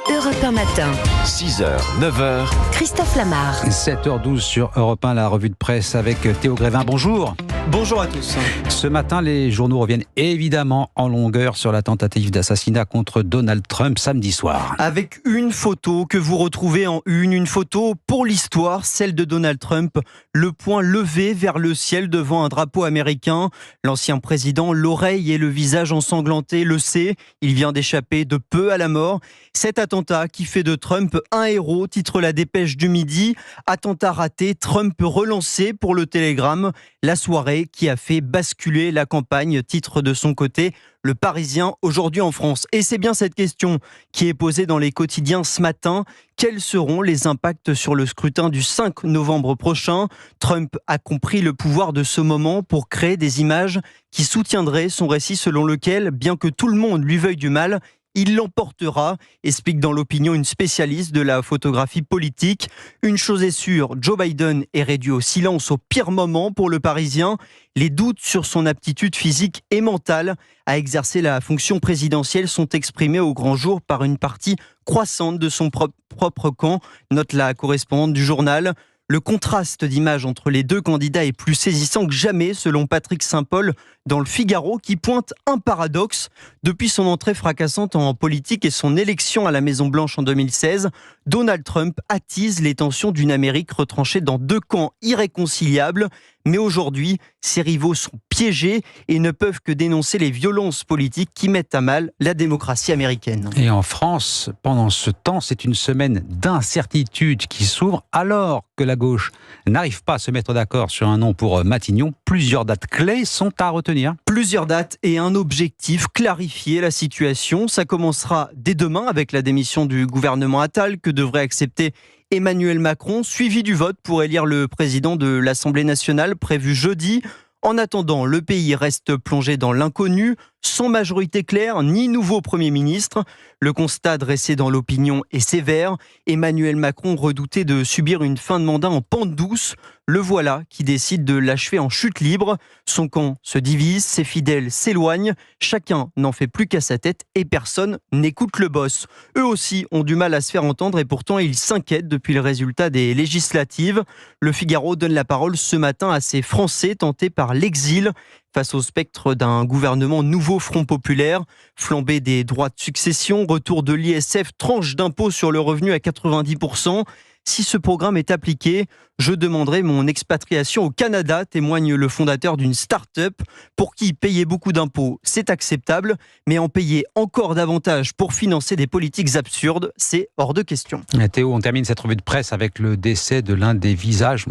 Europe 1 matin. 6h, 9h. Christophe Lamar. 7h12 sur Europe 1, la revue de presse avec Théo Grévin. Bonjour. Bonjour à tous. Ce matin, les journaux reviennent évidemment en longueur sur la tentative d'assassinat contre Donald Trump samedi soir. Avec une photo que vous retrouvez en une photo pour l'histoire, celle de Donald Trump, le poing levé vers le ciel devant un drapeau américain. L'ancien président, l'oreille et le visage ensanglantés, le sait, il vient d'échapper de peu à la mort. Cet attentat qui fait de Trump un héros, titre la Dépêche du Midi. Attentat raté, Trump relancé pour le Télégramme. La soirée qui a fait basculer la campagne, titre de son côté Le Parisien aujourd'hui en France. Et c'est bien cette question qui est posée dans les quotidiens ce matin. Quels seront les impacts sur le scrutin du 5 novembre prochain ? Trump a compris le pouvoir de ce moment pour créer des images qui soutiendraient son récit selon lequel, bien que tout le monde lui veuille du mal, il l'emportera, explique dans l'opinion une spécialiste de la photographie politique. Une chose est sûre, Joe Biden est réduit au silence au pire moment pour le Parisien. Les doutes sur son aptitude physique et mentale à exercer la fonction présidentielle sont exprimés au grand jour par une partie croissante de son propre camp, note la correspondante du journal. Le contraste d'image entre les deux candidats est plus saisissant que jamais, selon Patrick Saint-Paul, dans le Figaro, qui pointe un paradoxe. Depuis son entrée fracassante en politique et son élection à la Maison-Blanche en 2016, Donald Trump attise les tensions d'une Amérique retranchée dans deux camps irréconciliables. Mais aujourd'hui, ses rivaux sont piégés et ne peuvent que dénoncer les violences politiques qui mettent à mal la démocratie américaine. Et en France, pendant ce temps, c'est une semaine d'incertitude qui s'ouvre alors que la gauche n'arrive pas à se mettre d'accord sur un nom pour Matignon. Plusieurs dates clés sont à retenir. Plusieurs dates et un objectif, clarifier la situation. Ça commencera dès demain avec la démission du gouvernement Attal que devrait accepter Emmanuel Macron, suivi du vote pour élire le président de l'Assemblée nationale prévu jeudi. En attendant, le pays reste plongé dans l'inconnu, sans majorité claire ni nouveau Premier ministre. Le constat dressé dans l'opinion est sévère. Emmanuel Macron redoutait de subir une fin de mandat en pente douce. Le voilà qui décide de l'achever en chute libre. Son camp se divise, ses fidèles s'éloignent. Chacun n'en fait plus qu'à sa tête et personne n'écoute le boss. Eux aussi ont du mal à se faire entendre et pourtant ils s'inquiètent depuis le résultat des législatives. Le Figaro donne la parole ce matin à ces Français tentés par l'exil face au spectre d'un gouvernement nouveau Front populaire, flambée des droits de succession, retour de l'ISF, tranche d'impôt sur le revenu à 90%. Si ce programme est appliqué, je demanderai mon expatriation au Canada, témoigne le fondateur d'une start-up pour qui payer beaucoup d'impôts, c'est acceptable, mais en payer encore davantage pour financer des politiques absurdes, c'est hors de question. Théo, on termine cette revue de presse avec le décès de l'un des visages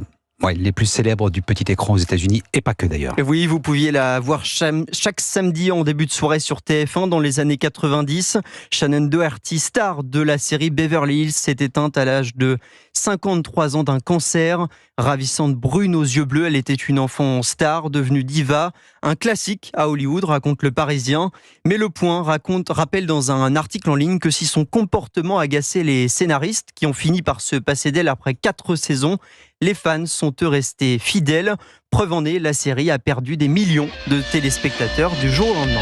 les plus célèbres du petit écran aux États-Unis, et pas que d'ailleurs. Et oui, vous pouviez la voir chaque samedi en début de soirée sur TF1 dans les années 90. Shannon Doherty, star de la série Beverly Hills, s'est éteinte à l'âge de 53 ans d'un cancer. Ravissante brune aux yeux bleus, elle était une enfant star, devenue diva. Un classique à Hollywood, raconte Le Parisien. Mais Le Point rappelle dans un article en ligne que si son comportement agaçait les scénaristes, qui ont fini par se passer d'elle après 4 saisons, les fans sont eux restés fidèles. Preuve en est, la série a perdu des millions de téléspectateurs du jour au lendemain.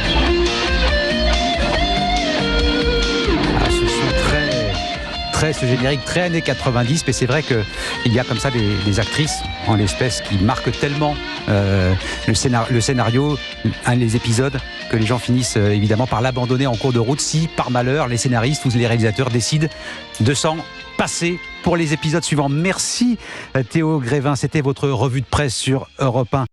Ce générique très années 90, mais c'est vrai qu'il y a comme ça des actrices en l'espèce qui marquent tellement le scénario, les épisodes, que les gens finissent évidemment par l'abandonner en cours de route si par malheur les scénaristes ou les réalisateurs décident de s'en passer pour les épisodes suivants. Merci Théo Grévin, c'était votre revue de presse sur Europe 1.